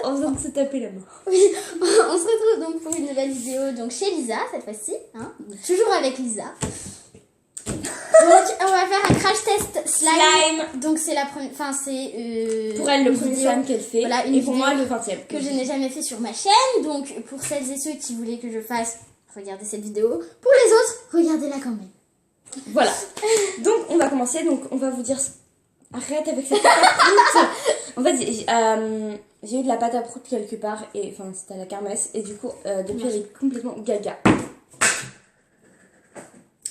en train de se taper la main. Oui, on se retrouve donc pour une nouvelle vidéo donc chez Lisa cette fois-ci, hein, toujours avec Lisa. Donc on va faire un crash test slime. Donc c'est la première, enfin c'est pour elle le premier vidéo, slime qu'elle fait, voilà, et pour moi le 20e. Que je n'ai jamais fait sur ma chaîne. Donc pour celles et ceux qui voulaient que je fasse, regardez cette vidéo. Pour les autres, regardez-la quand même. Voilà. Donc on va commencer. Donc on va vous dire. Arrête avec cette pâte à prout. En fait, j'ai eu de la pâte à prout quelque part, et enfin c'était à la kermesse, et du coup depuis elle est complètement gaga.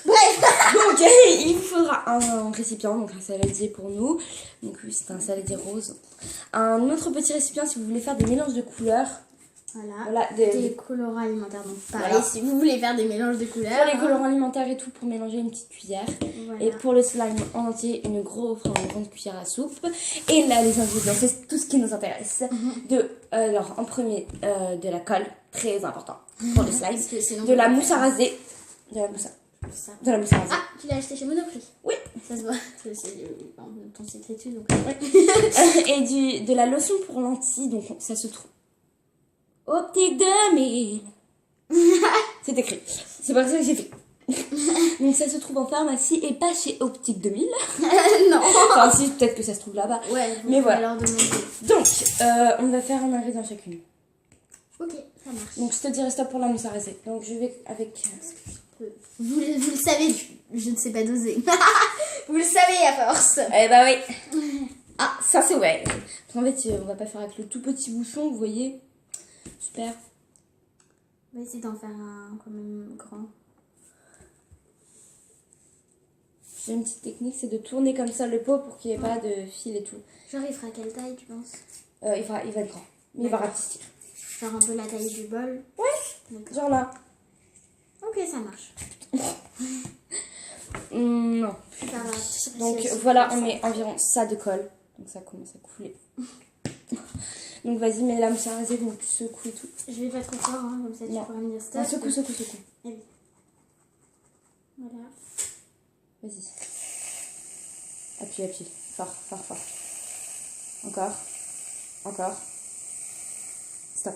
Bref. Donc il vous faudra un récipient, donc un saladier pour nous. Donc oui, c'est un saladier rose. Un autre petit récipient si vous voulez faire des mélanges de couleurs. Voilà, des colorants alimentaires. Donc pareil, voilà. Si vous voulez faire des mélanges de couleurs. Pour les colorants alimentaires et tout, pour mélanger une petite cuillère. Voilà. Et pour le slime en entier, une grande cuillère à soupe. Et là, les ingrédients, c'est tout ce qui nous intéresse. Alors, en premier, de la colle, très important pour le slime. De la mousse à raser. De la mousse à raser. Ah, tu l'as acheté chez Monoprix? Oui. Ça se voit. C'est ton site étude. Donc... Et de la lotion pour lentilles, donc ça se trouve. Optique 2000. C'est écrit. C'est pas ça que j'ai fait. Donc ça se trouve en pharmacie et pas chez Optique 2000. Non. Enfin si, peut-être que ça se trouve là-bas. Ouais, mais voilà. Leur demander. Donc, on va faire un ingrédient chacune. Ok, ça marche. Donc je te dirai stop pour la mousse à raser. Donc je vais avec... Vous le savez, je ne sais pas doser. Vous le savez à force. Eh bah oui. Ah, ça c'est ouais. En fait, on va pas faire avec le tout petit bouchon, vous voyez. Super. On va essayer d'en faire un quand même grand. J'ai une petite technique, c'est de tourner comme ça le pot pour qu'il n'y ait pas de fil et tout. Genre il fera quelle taille tu penses? Il va être grand, mais il va rapetisser. Genre un peu la taille du bol? Ouais, genre là. Ok, ça marche. Non. Donc voilà, on met environ ça de colle. Donc ça commence à couler. Donc vas-y, mets la mousse à raser, donc tu secoues et tout. Je vais pas trop fort, hein, comme ça tu pourras me dire stop. Non, secoue. Et oui. Voilà. Vas-y. Appuie. Fort. Encore. Stop.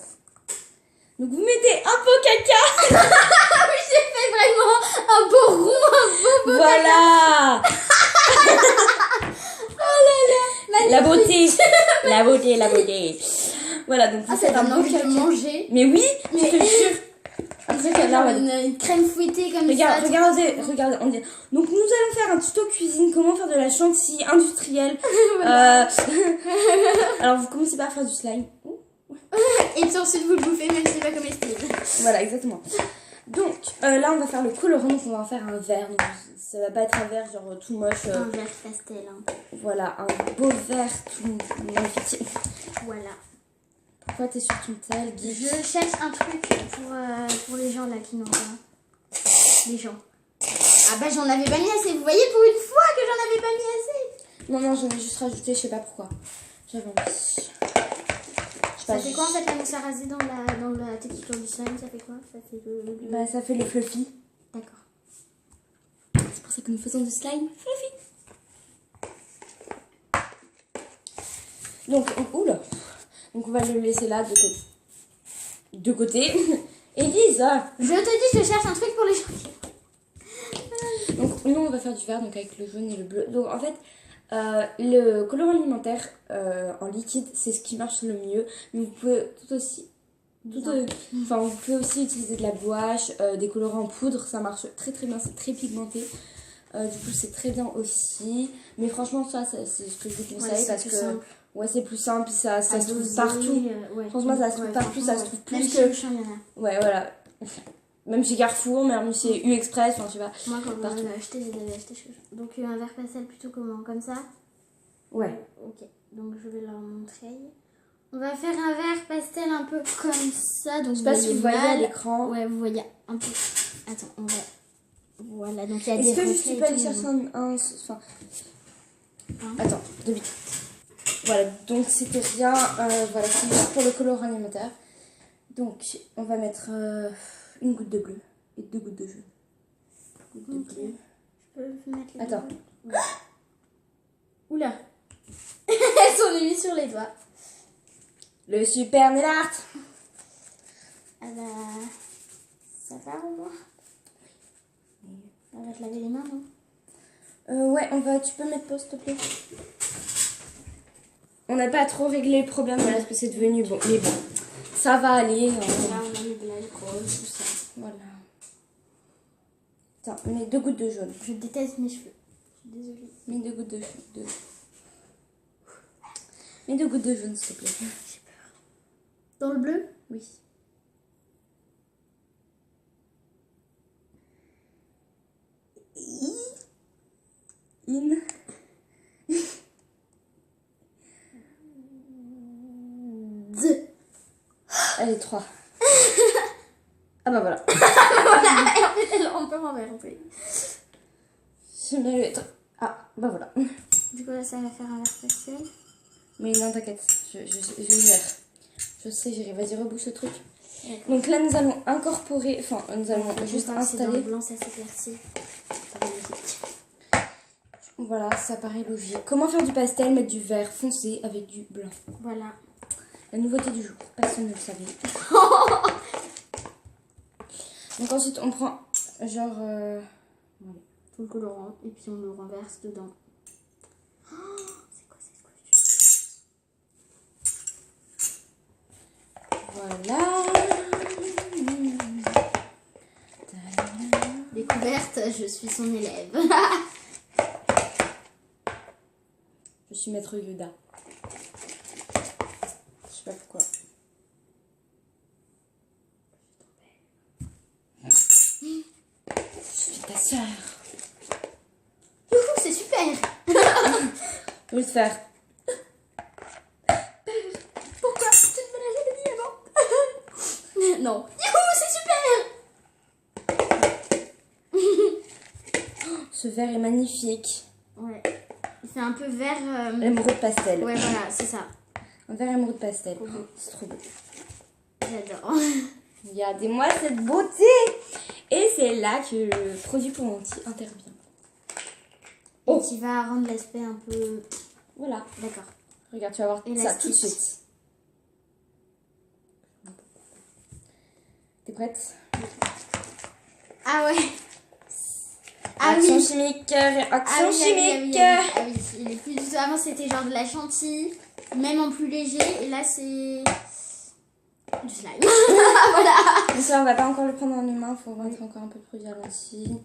Donc vous mettez un pot caca. Oui, j'ai fait vraiment un beau rond, un beau voilà. Oh là là. La beauté. Voilà, donc c'est un envie de manger. Mais oui, je te jure. Après, là, une crème fouettée comme ça. Regardez, on dit. Donc nous allons faire un tuto cuisine, comment faire de la chantilly industrielle. Alors vous commencez par faire du slime. Et puis ensuite vous le bouffez même si c'est pas comestible. Voilà, exactement. Donc là on va faire le colorant, donc on va en faire un vert. Donc, ça va pas être un vert genre tout moche. Un vert pastel. Hein. Voilà, un beau vert tout magnifique. Voilà. Pourquoi t'es sur ton tel, Guy? Je cherche un truc pour les gens là qui n'ont pas. Les gens. Ah bah j'en avais pas mis assez. Vous voyez pour une fois que j'en avais pas mis assez. Non, j'en ai juste rajouté, je sais pas pourquoi. J'avais envie. Ça fait quoi en fait la mousse à raser dans la texture du slime? Ça fait quoi? Ça fait Bah ça fait le fluffy. D'accord. C'est pour ça que nous faisons du slime fluffy. Donc, oula. Donc on va le laisser là de côté. Élise, je te dis, je cherche un truc pour les gens. Donc nous on va faire du vert, donc avec le jaune et le bleu. Donc en fait, le colorant alimentaire en liquide, c'est ce qui marche le mieux. Mais vous pouvez vous pouvez aussi utiliser de la gouache, des colorants en poudre, ça marche très bien, c'est très pigmenté. Du coup c'est très bien aussi. Mais franchement c'est ce que je vous conseille parce que simple. Ouais, c'est plus simple, ça se trouve partout. Franchement, ça se trouve partout, ça se trouve plus même que... Chez Auchan, il y en a. Ouais, voilà. Même chez Carrefour, même chez U-Express, enfin, je sais pas. Moi, quand je l'avais acheté, je l'avais acheté chez Auchan. Donc, un vert pastel plutôt comment? Comme ça? Ouais. Ok, donc je vais leur montrer. On va faire un vert pastel un peu comme ça. Donc, je sais pas si vous voyez à l'écran. Ouais, vous voyez un peu. Attends, on va... Voilà, donc il y a des Est-ce que je peux aller chercher un... Enfin... Attends, 2 minutes. Voilà, donc c'était rien. Voilà, c'est juste pour le colorant alimentaire. Donc, on va mettre une goutte de bleu et 2 gouttes de jaune. Goutte de bleu. Je peux mettre les Attends. Oula. Elles sont mises sur les doigts. Le super nail art. Ah bah, ça part ou quoi? On va te laver les mains, non? Ouais, tu peux mettre pause, s'il te plaît. On n'a pas trop réglé le problème, voilà, parce que c'est devenu bon. Mais bon, ça va aller. Là, on a mis de l'alcool, tout ça. Voilà. Attends, mets 2 gouttes de jaune. Je déteste mes cheveux. Je suis désolée. Mets 2 gouttes de jaune. Mets 2 gouttes de jaune, s'il te plaît. J'ai peur. Dans le bleu? Oui. In. Allez, 3. Ah bah voilà. On peut renverser. Je mets le... Ah, bah voilà. Du coup, là, ça va faire un verre pastel. Mais non, t'inquiète, je gère. Je sais gérer. Vas-y, rebouche ce truc. Donc là, nous allons incorporer... Enfin, nous allons juste installer... Dans le blanc, ça s'éclaircit. Voilà, ça paraît logique. Comment faire du pastel? Mettre du vert foncé avec du blanc. Voilà. La nouveauté du jour. Personne ne le savait. Donc ensuite, on prend genre... Voilà. Tout le colorant. Et puis, on le renverse dedans. C'est quoi cette couche? Voilà. Découverte, je suis son élève. Je suis maître Yoda. Je sais pas pourquoi. Je suis ta sœur. Youhou, c'est super. Je vais le faire. Pourquoi? Tu ne me l'as jamais dit avant. Non. Youhou, c'est super. Ce verre est magnifique. Ouais. Il fait un peu vert... Émeraude pastel. Ouais, voilà, c'est ça. Un verre émeraude pastel. Trop beau. C'est trop beau. J'adore. Regardez-moi cette beauté. Et c'est là que le produit pour lentilles intervient. Oh. Et qui va rendre l'aspect un peu... Voilà. D'accord. Regarde, tu vas voir ça tout de Élastique. suite. T'es prête? Ah ouais. Action chimique, réaction chimique. Ah oui, il est plus du tout... Avant, c'était genre de la chantilly, même en plus léger. Et là, c'est... du slime. Voilà. Donc là, on va pas encore le prendre en humain. Il faut mettre encore un peu de produit à lentilles.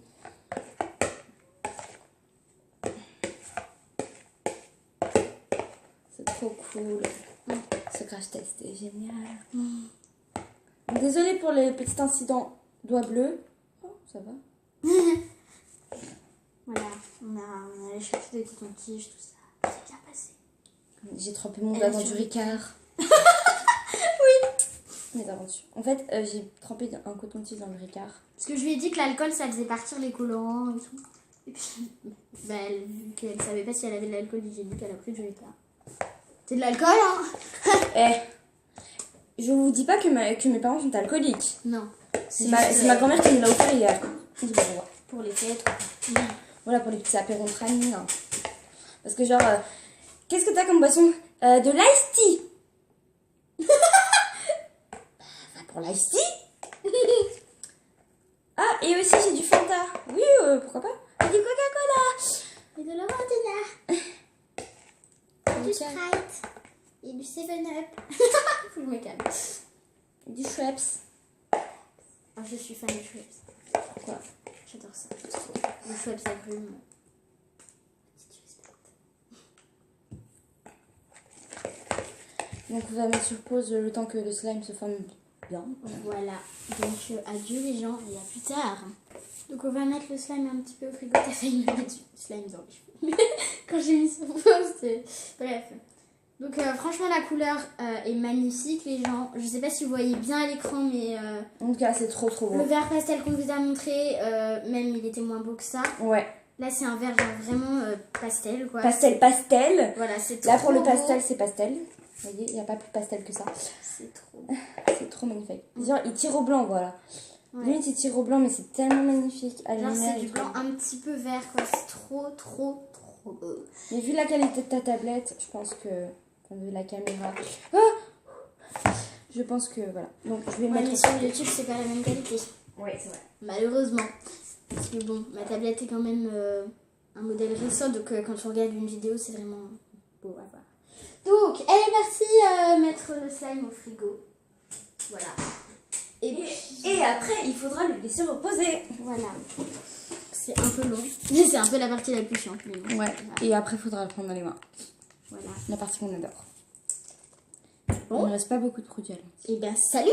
C'est trop cool. Ce crash test est génial. Désolée pour les petits incidents doigts bleus. Oh, ça va. Voilà, on a allé chercher des cotons-tiges, tout ça. C'est bien passé. J'ai trempé mon doigt dans du Ricard. Oui. Mes aventures. En fait, j'ai trempé un coton-tige dans le Ricard. Parce que je lui ai dit que l'alcool, ça faisait partir les colorants et tout. Et puis, bah, vu qu'elle savait pas si elle avait de l'alcool hygiénique, elle a pris du Ricard. C'est de l'alcool, hein? Je vous dis pas que mes parents sont alcooliques. Non. C'est ma grand-mère qui me l'a offert hier. Pour les fêtes. Voilà, pour les petits apéros entre amis. Hein. Parce que genre, qu'est-ce que t'as comme boisson? De l'ice tea. Pour l'ice tea. Ah, et aussi j'ai du Fanta. Oui, pourquoi pas? Et du Coca-Cola. Et de l'Orantina. Du Sprite. Et du 7-Up. Faut que je me calme. Et du Schweppes. Ah, je suis fan de Schweppes. Pourquoi? J'adore ça. Le Schweppes agrumes. Si tu respectes. Donc on va mettre sur pause le temps que le slime se forme bien. Voilà. Donc adieu les gens et à plus tard. Donc on va mettre le slime un petit peu au frigo. T'as failli me mettre du slime dans les cheveux. Quand j'ai mis sur pause, c'est... Bref. Donc franchement la couleur est magnifique les gens. Je sais pas si vous voyez bien à l'écran mais... En tout cas c'est trop beau. Le vert pastel qu'on vous a montré, même il était moins beau que ça. Ouais. Là c'est un vert genre vraiment pastel quoi. Pastel. Voilà c'est trop Là pour le beau. pastel c'est pastel. Vous voyez, il n'y a pas plus pastel que ça. C'est trop. C'est trop magnifique. Genre il tire au blanc voilà. Ouais. Limite il tire au blanc mais c'est tellement magnifique. À Genre lumière c'est du et tout. blanc un petit peu vert quoi. C'est trop beau. Mais vu la qualité de ta tablette, je pense que... Enfin, de la caméra... Ah Je pense que voilà. Donc je vais Ouais, mettre. mais sur YouTube, c'est pas la même qualité. Oui, c'est vrai. Malheureusement. Parce que bon, ma tablette est quand même un modèle récent, donc quand on regarde une vidéo, c'est vraiment beau à voir. Donc, elle est partie mettre le slime au frigo. Voilà. Et après, il faudra le laisser reposer. Voilà. C'est un peu long. C'est un peu la partie la plus chiante. Mais bon, Ouais. Et après, il faudra le prendre dans les mains. voilà. La partie qu'on adore. Bon. Il ne reste pas beaucoup de produits à l'heure. Et bien, salut!